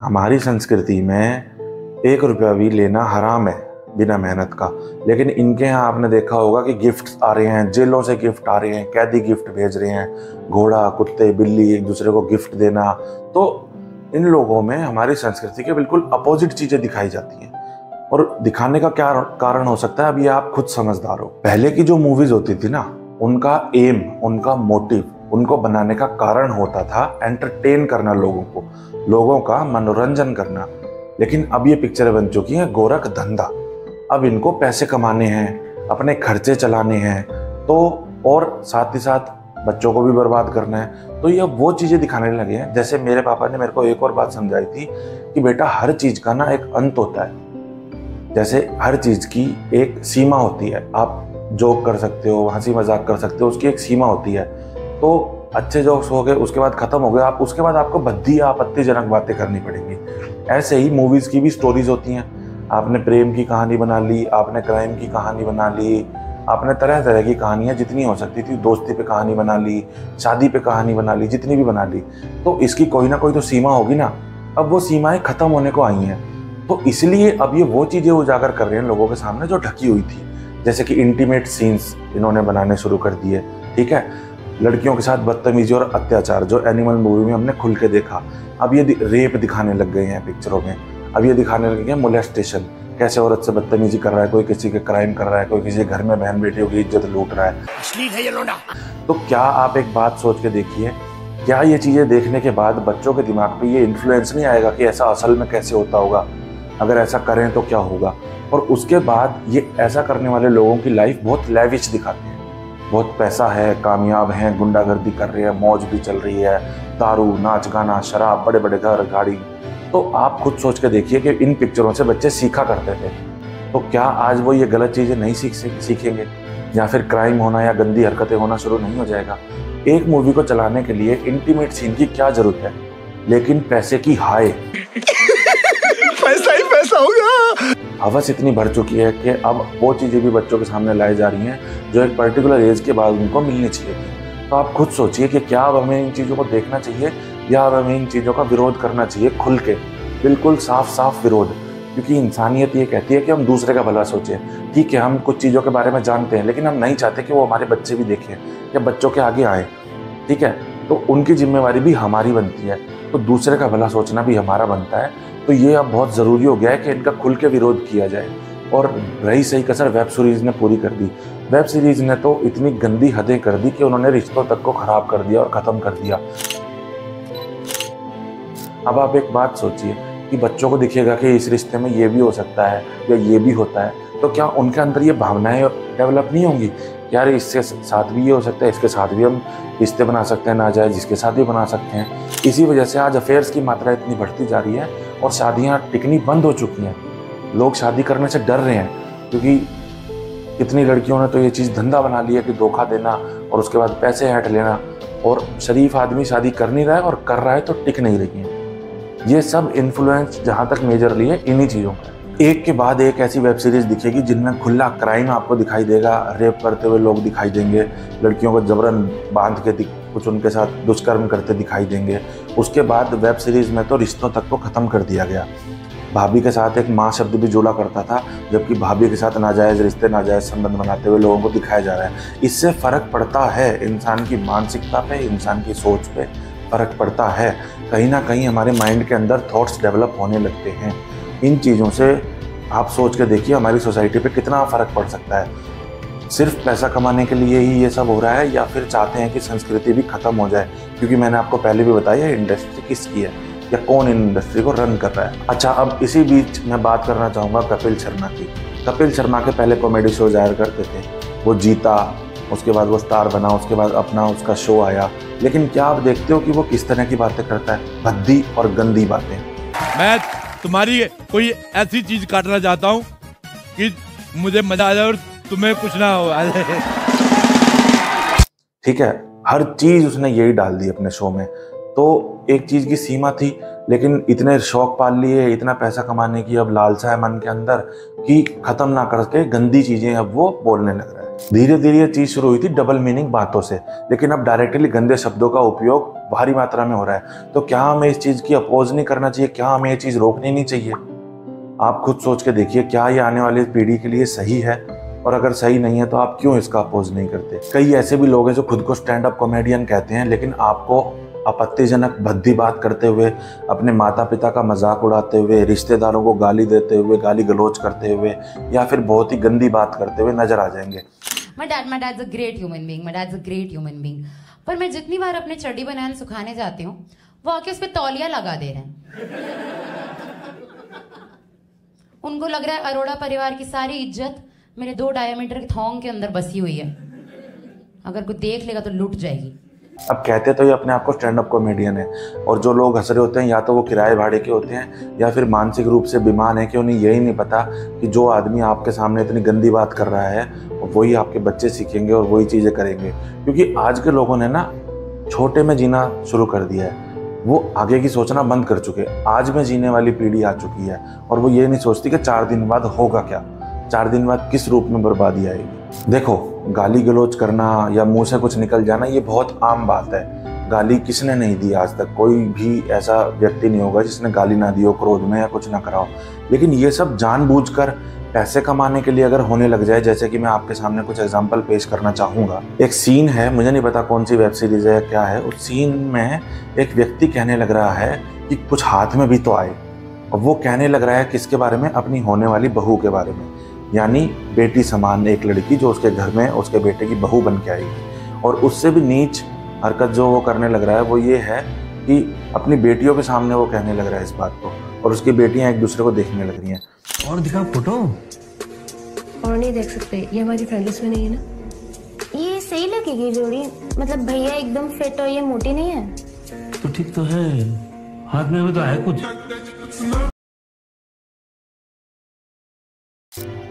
हमारी संस्कृति में 1 रुपया भी लेना हराम है बिना मेहनत का। लेकिन इनके यहाँ आपने देखा होगा कि गिफ्ट आ रहे हैं, जेलों से गिफ्ट आ रहे हैं, कैदी गिफ्ट भेज रहे हैं, घोड़ा कुत्ते बिल्ली एक दूसरे को गिफ्ट देना। तो इन लोगों में हमारी संस्कृति के बिल्कुल अपोजिट चीजें दिखाई जाती हैं। और दिखाने का क्या कारण हो सकता है, अभी आप खुद समझदार हो। पहले की जो मूवीज होती थी ना, उनका एम, उनका मोटिव, उनको बनाने का कारण होता था एंटरटेन करना लोगों को, लोगों का मनोरंजन करना। लेकिन अब ये पिक्चरें बन चुकी हैं गोरख धंधा। अब इनको पैसे कमाने हैं, अपने खर्चे चलाने हैं, तो और साथ ही साथ बच्चों को भी बर्बाद करना है। तो ये वो चीज़ें दिखाने लगे हैं। जैसे मेरे पापा ने मेरे को एक और बात समझाई थी कि बेटा हर चीज़ का ना एक अंत होता है। जैसे हर चीज़ की एक सीमा होती है। आप जोक कर सकते हो, हंसी मजाक कर सकते हो, उसकी एक सीमा होती है। तो अच्छे जोक्स हो गए, उसके बाद खत्म हो गए, आप उसके बाद आपको भद्दी या आपत्तिजनक बातें करनी पड़ेंगी। ऐसे ही मूवीज़ की भी स्टोरीज होती हैं। आपने प्रेम की कहानी बना ली, आपने क्राइम की कहानी बना ली, आपने तरह तरह की कहानियाँ जितनी हो सकती थी, दोस्ती पे कहानी बना ली, शादी पे कहानी बना ली, जितनी भी बना ली। तो इसकी कोई ना कोई तो सीमा होगी ना। अब वो सीमाएं खत्म होने को आई हैं। तो इसलिए अब ये वो चीज़ें उजागर कर रहे हैं लोगों के सामने जो ढकी हुई थी। जैसे कि इंटीमेट सीन्स इन्होंने बनाने शुरू कर दिए, ठीक है। लड़कियों के साथ बदतमीजी और अत्याचार जो एनिमल मूवी में हमने खुल के देखा, अब ये रेप दिखाने लग गए हैं पिक्चरों में। अब ये दिखाने लग गए हैं मोलेस्टेशन, कैसे औरत से बदतमीजी कर रहा है, कोई किसी के क्राइम कर रहा है, कोई किसी घर में बहन बेटियों की इज्जत लूट रहा है। तो क्या आप एक बात सोच के देखिए, क्या ये चीज़ें देखने के बाद बच्चों के दिमाग पे ये इन्फ्लुएंस नहीं आएगा कि ऐसा असल में कैसे होता होगा, अगर ऐसा करें तो क्या होगा। और उसके बाद ये ऐसा करने वाले लोगों की लाइफ बहुत लैविश दिखाते हैं, बहुत पैसा है, कामयाब हैं, गुंडागर्दी कर रहे हैं, मौज भी चल रही है, दारू, नाच गाना, शराब, बड़े बड़े घर, गाड़ी। तो आप खुद सोच के देखिए कि इन पिक्चरों से बच्चे सीखा करते थे, तो क्या आज वो ये गलत चीज़ें नहीं सीखेंगे, या फिर क्राइम होना या गंदी हरकतें होना शुरू नहीं हो जाएगा। एक मूवी को चलाने के लिए इंटीमेट सीन की क्या जरूरत है, लेकिन पैसे की हाय पैसा ही पैसा होगा। हवस इतनी बढ़ चुकी है कि अब वो चीज़ें भी बच्चों के सामने लाई जा रही हैं जो एक पर्टिकुलर एज के बाद उनको मिलनी चाहिए थी। तो आप खुद सोचिए कि क्या अब हमें इन चीज़ों को देखना चाहिए या अब हमें इन चीज़ों का विरोध करना चाहिए खुल के, बिल्कुल साफ साफ विरोध। क्योंकि इंसानियत ये कहती है कि हम दूसरे का भला सोचें। ठीक है, हम कुछ चीज़ों के बारे में जानते हैं, लेकिन हम नहीं चाहते कि वो हमारे बच्चे भी देखें या बच्चों के आगे आए, ठीक है। तो उनकी जिम्मेवारी भी हमारी बनती है, तो दूसरे का भला सोचना भी हमारा बनता है। तो ये अब बहुत ज़रूरी हो गया है कि इनका खुल के विरोध किया जाए। और रही सही कसर वेब सीरीज़ ने पूरी कर दी। वेब सीरीज़ ने तो इतनी गंदी हदें कर दी कि उन्होंने रिश्तों तक को ख़राब कर दिया और ख़त्म कर दिया। अब आप एक बात सोचिए कि बच्चों को दिखेगा कि इस रिश्ते में ये भी हो सकता है या ये भी होता है, तो क्या उनके अंदर ये भावनाएं डेवलप नहीं होंगी, यार इसके साथ भी ये हो सकता है, इसके साथ भी हम रिश्ते बना सकते हैं नाजायज़, जिसके साथ भी बना सकते हैं। इसी वजह से आज अफेयर्स की मात्रा इतनी बढ़ती जा रही है और शादियां टिकनी बंद हो चुकी हैं। लोग शादी करने से डर रहे हैं, क्योंकि कितनी लड़कियों ने तो ये चीज़ धंधा बना लिया कि धोखा देना और उसके बाद पैसे ऐंठ लेना। और शरीफ आदमी शादी कर नहीं रहा है, और कर रहा है तो टिक नहीं रही है। ये सब इन्फ्लुएंस जहाँ तक मेजरली है इन्हीं चीज़ों का। एक के बाद एक ऐसी वेब सीरीज दिखेगी जिनमें खुला क्राइम आपको दिखाई देगा, रेप करते हुए लोग दिखाई देंगे, लड़कियों को जबरन बांध के कुछ उनके साथ दुष्कर्म करते दिखाई देंगे। उसके बाद वेब सीरीज में तो रिश्तों तक को ख़त्म कर दिया गया। भाभी के साथ एक माँ शब्द भी जुड़ा करता था, जबकि भाभी के साथ नाजायज़ रिश्ते, नाजायज़ संबंध बनाते हुए लोगों को दिखाया जा रहा है। इससे फ़र्क पड़ता है इंसान की मानसिकता पे, इंसान की सोच पे फ़र्क पड़ता है। कहीं ना कहीं हमारे माइंड के अंदर थॉट्स डेवलप होने लगते हैं। इन चीज़ों से आप सोच के देखिए हमारी सोसाइटी पे कितना फ़र्क पड़ सकता है। सिर्फ पैसा कमाने के लिए ही ये सब हो रहा है, या फिर चाहते हैं कि संस्कृति भी ख़त्म हो जाए? क्योंकि मैंने आपको पहले भी बताया इंडस्ट्री किसकी है या कौन इन इंडस्ट्री को रन कर रहा है। अच्छा, अब इसी बीच मैं बात करना चाहूँगा कपिल शर्मा की। कपिल शर्मा के पहले कॉमेडी शो जाया करते थे, वो जीता, उसके बाद वो स्टार बना, उसके बाद अपना उसका शो आया। लेकिन क्या आप देखते हो कि वो किस तरह की बातें करता है? भद्दी और गंदी बातें। मैं तुम्हारी कोई ऐसी चीज काटना चाहता हूँ कि मुझे मजा आ जाए और तुम्हें कुछ ना हो। ठीक है, हर चीज उसने यही डाल दी अपने शो में। तो एक चीज की सीमा थी, लेकिन इतने शौक पाल लिए, इतना पैसा कमाने की अब लालसा है मन के अंदर कि खत्म ना करके गंदी चीजें अब वो बोलने लग रहा है। धीरे धीरे ये चीज शुरू हुई थी डबल मीनिंग बातों से, लेकिन अब डायरेक्टली गंदे शब्दों का उपयोग भारी मात्रा में हो रहा है। तो क्या हमें इस चीज की अपोज नहीं करना चाहिए? क्या हमें ये चीज रोकनी नहीं चाहिए? आप खुद सोच के देखिए, क्या ये आने वाली पीढ़ी के लिए सही है? और अगर सही नहीं है तो आप क्यों इसका अपोज नहीं करते? कई ऐसे भी लोग हैं जो खुद को स्टैंड अप कॉमेडियन कहते हैं, लेकिन आपको आपत्तिजनक भद्दी बात करते हुए, अपने माता पिता का मजाक उड़ाते हुए, रिश्तेदारों को गाली देते हुए, गाली गलौज करते हुए, या फिर बहुत ही गंदी बात करते हुए नजर आ जाएंगे। My dad's a great human being. My dad's a great human being. पर मैं जितनी बार अपने चड्डी बनान सुखाने जाती हूँ, वो आके उस पर तौलिया लगा दे रहे हैं। उनको लग रहा है अरोड़ा परिवार की सारी इज्जत मेरे 2 डायमीटर के थोंग के अंदर बसी हुई है, अगर कोई देख लेगा तो लूट जाएगी। अब कहते तो ये अपने आप को स्टैंड अप कॉमेडियन है, और जो लोग हंस रहे होते हैं या तो वो किराए भाड़े के होते हैं या फिर मानसिक रूप से बीमार हैं कि उन्हें यही नहीं पता कि जो आदमी आपके सामने इतनी गंदी बात कर रहा है वही आपके बच्चे सीखेंगे और वही चीज़ें करेंगे। क्योंकि आज के लोगों ने ना छोटे में जीना शुरू कर दिया है, वो आगे की सोचना बंद कर चुके हैं। आज में जीने वाली पीढ़ी आ चुकी है और वो ये नहीं सोचती कि 4 दिन बाद होगा क्या, 4 दिन बाद किस रूप में बर्बादी आएगी। देखो, गाली गलौज करना या मुंह से कुछ निकल जाना ये बहुत आम बात है। गाली किसने नहीं दी आज तक? कोई भी ऐसा व्यक्ति नहीं होगा जिसने गाली ना दी हो क्रोध में या कुछ ना करा हो। लेकिन ये सब जानबूझकर पैसे कमाने के लिए अगर होने लग जाए, जैसे कि मैं आपके सामने कुछ एग्जांपल पेश करना चाहूँगा। एक सीन है, मुझे नहीं पता कौन सी वेब सीरीज है क्या है, उस सीन में एक व्यक्ति कहने लग रहा है कि कुछ हाथ में भी तो आए, और वो कहने लग रहा है किसके बारे में? अपनी होने वाली बहू के बारे में, यानी बेटी समान एक लड़की जो उसके घर में उसके बेटे की बहू बन के आएगी। और उससे भी नीच हरकत जो वो करने लग रहा है वो ये है कि अपनी बेटियों के सामने वो कहने लग रहा है इस बात को, और उसकी बेटियां एक दूसरे को देखने लग रही हैं। और दिखा फोटो। और नहीं देख सकते, ये हमारी फ्रेंड लिस्ट में नहीं है ना। ये सही लगेगी जोड़ी, मतलब भैया एकदम फिट और ये मोटी नहीं है। तो ठीक तो है, हाथ में भी तो है कुछ।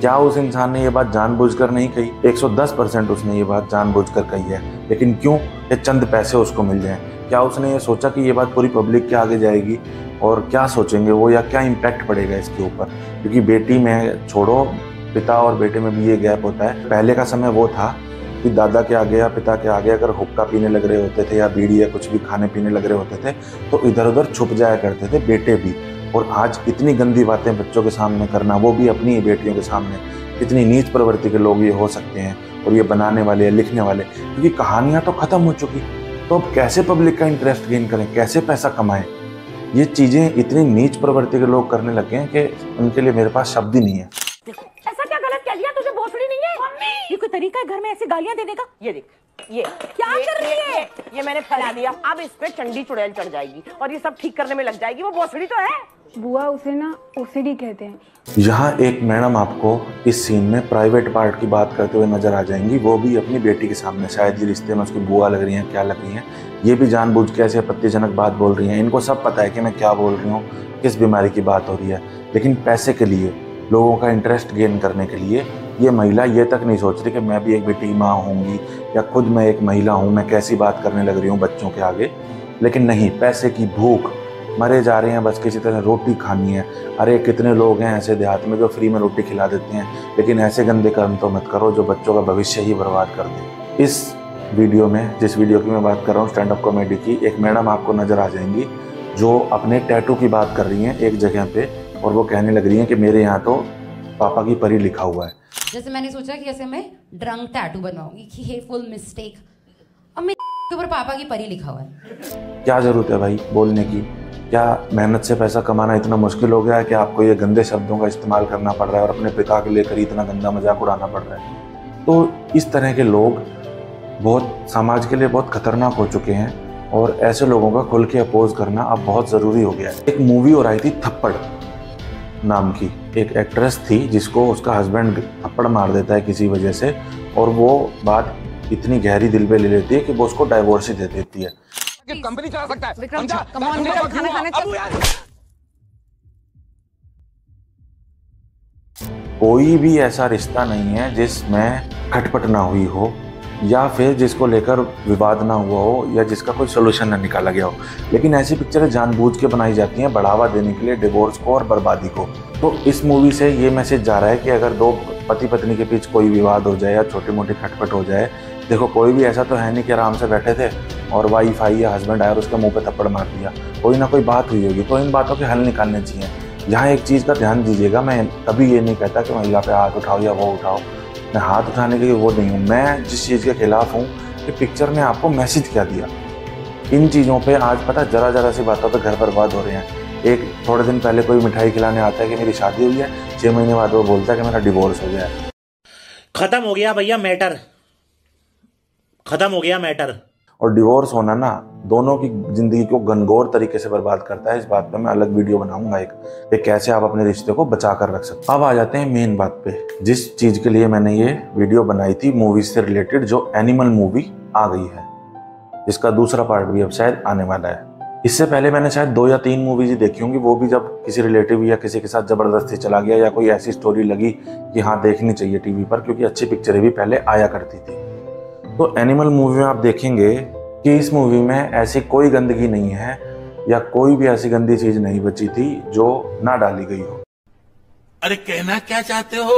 क्या उस इंसान ने ये बात जानबूझकर नहीं कही? 110% उसने ये बात जानबूझकर कही है, लेकिन क्यों? ये चंद पैसे उसको मिल जाएं। क्या उसने ये सोचा कि ये बात पूरी पब्लिक के आगे जाएगी और क्या सोचेंगे वो, या क्या इम्पैक्ट पड़ेगा इसके ऊपर? क्योंकि बेटी में छोड़ो, पिता और बेटे में भी ये गैप होता है। पहले का समय वो था कि दादा के आगे या पिता के आगे अगर हुक्का पीने लग रहे होते थे या बीड़ी या कुछ भी खाने पीने लग रहे होते थे तो इधर उधर छुप जाया करते थे बेटे भी। और आज इतनी गंदी बातें बच्चों के सामने करना, वो भी अपनी ही बेटियों के सामने, इतनी नीच प्रवृत्ति के लोग ये हो सकते हैं, और ये बनाने वाले या लिखने वाले, क्योंकि कहानियाँ तो ख़त्म हो चुकी। तो अब कैसे पब्लिक का इंटरेस्ट गेन करें, कैसे पैसा कमाएं? ये चीज़ें इतनी नीच प्रवृत्ति के लोग करने लगे हैं कि उनके लिए मेरे पास शब्द ही नहीं है। ऐसा क्या गलत कह दिया? तुझे भोसड़ी नहीं है? मम्मी, ये कोई तरीका है घर में ऐसी गालियां देने का? ये देख, ये क्या कर रही है? ये मैंने फैला दिया, अब इस पे चंडी चुड़ैल चढ़ जाएगी और ये सब ठीक करने में लग जाएगी। वो भोसड़ी तो है। बुआ, उसे ना ओसीडी कहते हैं। यहाँ एक मैडम आपको इस सीन में प्राइवेट पार्ट की बात करते हुए नजर आ जाएंगी, वो भी अपनी बेटी के सामने। शायद ये रिश्ते में उसकी बुआ लग रही हैं, क्या लग रही हैं, ये भी जानबूझ के ऐसे आपत्तिजनक बात बोल रही हैं। इनको सब पता है कि मैं क्या बोल रही हूँ, किस बीमारी की बात हो रही है, लेकिन पैसे के लिए, लोगों का इंटरेस्ट गेन करने के लिए ये महिला ये तक नहीं सोच रही कि मैं भी एक बेटी माँ होंगी या खुद मैं एक महिला हूँ, मैं कैसी बात करने लग रही हूँ बच्चों के आगे। लेकिन नहीं, पैसे की भूख, मरे जा रहे हैं बस किसी तरह रोटी खानी है। अरे कितने लोग हैं ऐसे देहात में जो फ्री में रोटी खिला देते हैं, लेकिन ऐसे गंदे कर्म तो मत करो जो बच्चों का भविष्य ही बर्बाद कर दे। इस वीडियो में, जिस वीडियो की मैं बात कर रहा हूँ स्टैंड अप कॉमेडी की, एक मैडम आपको नज़र आ जाएंगी जो अपने टैटू की बात कर रही हैं एक जगह पे, और वो कहने लग रही हैं कि मेरे यहाँ तो पापा की परी लिखा हुआ है। जैसे मैंने सोचा कि ऐसे मैं ड्रंक टैटू बनवाऊंगी कि हे फुल मिस्टेक, अब मेरे के ऊपर पापा की परी लिखा हुआ है। क्या ज़रूरत है भाई बोलने की? क्या मेहनत से पैसा कमाना इतना मुश्किल हो गया है कि आपको ये गंदे शब्दों का इस्तेमाल करना पड़ रहा है और अपने पिता के लेकर इतना गंदा मजाक उड़ाना पड़ रहा है? तो इस तरह के लोग बहुत समाज के लिए बहुत खतरनाक हो चुके हैं, और ऐसे लोगों का खुल के अपोज करना अब बहुत ज़रूरी हो गया है। एक मूवी और आई थी थप्पड़ नाम की, एक एक्ट्रेस थी जिसको उसका हस्बैंड थप्पड़ मार देता है किसी वजह से, और वो बात इतनी गहरी दिल पे ले लेती है कि वो उसको डाइवोर्स ही दे देती है। कंपनी चला सकता है। विक्रम, कम ऑन विक्रम, खाना खाने चल। कोई भी ऐसा रिश्ता नहीं है जिसमें खटपट ना हुई हो, या फिर जिसको लेकर विवाद ना हुआ हो या जिसका कोई सोल्यूशन ना निकाला गया हो। लेकिन ऐसी पिक्चरें जानबूझ के बनाई जाती हैं बढ़ावा देने के लिए डिवोर्स को और बर्बादी को। तो इस मूवी से ये मैसेज जा रहा है कि अगर दो पति पत्नी के बीच कोई विवाद हो जाए या छोटी मोटी खटपट हो जाए, देखो कोई भी ऐसा तो है नहीं कि आराम से बैठे थे और वाइफ आई या हस्बैंड आया और उसके मुंह पे थप्पड़ मार दिया। कोई ना कोई बात हुई होगी, तो इन बातों के हल निकालने चाहिए। यहाँ एक चीज़ का ध्यान दीजिएगा, मैं कभी ये नहीं कहता कि महिला पे हाथ उठाओ या वो उठाओ, मैं हाथ उठाने के लिए वो नहीं हूँ। मैं जिस चीज़ के खिलाफ हूँ कि पिक्चर में आपको मैसेज क्या दिया। इन चीज़ों पे आज पता जरा जरा सी बातों पे घर बर्बाद हो रहे हैं। एक थोड़े दिन पहले कोई मिठाई खिलाने आता है कि मेरी शादी हुई है, 6 महीने बाद वो बोलता है कि मेरा डिवोर्स हो गया है। खत्म हो गया भैया मैटर, खत्म हो गया मैटर। और डिवोर्स होना ना दोनों की जिंदगी को घनघोर तरीके से बर्बाद करता है। इस बात पे मैं अलग वीडियो बनाऊंगा एक, कि कैसे आप अपने रिश्ते को बचा कर रख सकते। अब आ जाते हैं मेन बात पे, जिस चीज के लिए मैंने ये वीडियो बनाई थी मूवी से रिलेटेड, जो एनिमल मूवी आ गई है, इसका दूसरा पार्ट भी अब शायद आने वाला है। इससे पहले मैंने शायद 2 या 3 मूवीज ही देखी होंगी, वो भी जब किसी रिलेटिव या किसी के साथ जबरदस्ती चला गया या कोई ऐसी स्टोरी लगी कि हाँ देखनी चाहिए टीवी पर, क्योंकि अच्छी पिक्चरें भी पहले आया करती थी। तो एनिमल मूवी में आप देखेंगे कि इस मूवी में ऐसी कोई गंदगी नहीं है या कोई भी ऐसी गंदी चीज नहीं बची थी जो ना डाली गई हो। अरे कहना क्या चाहते हो?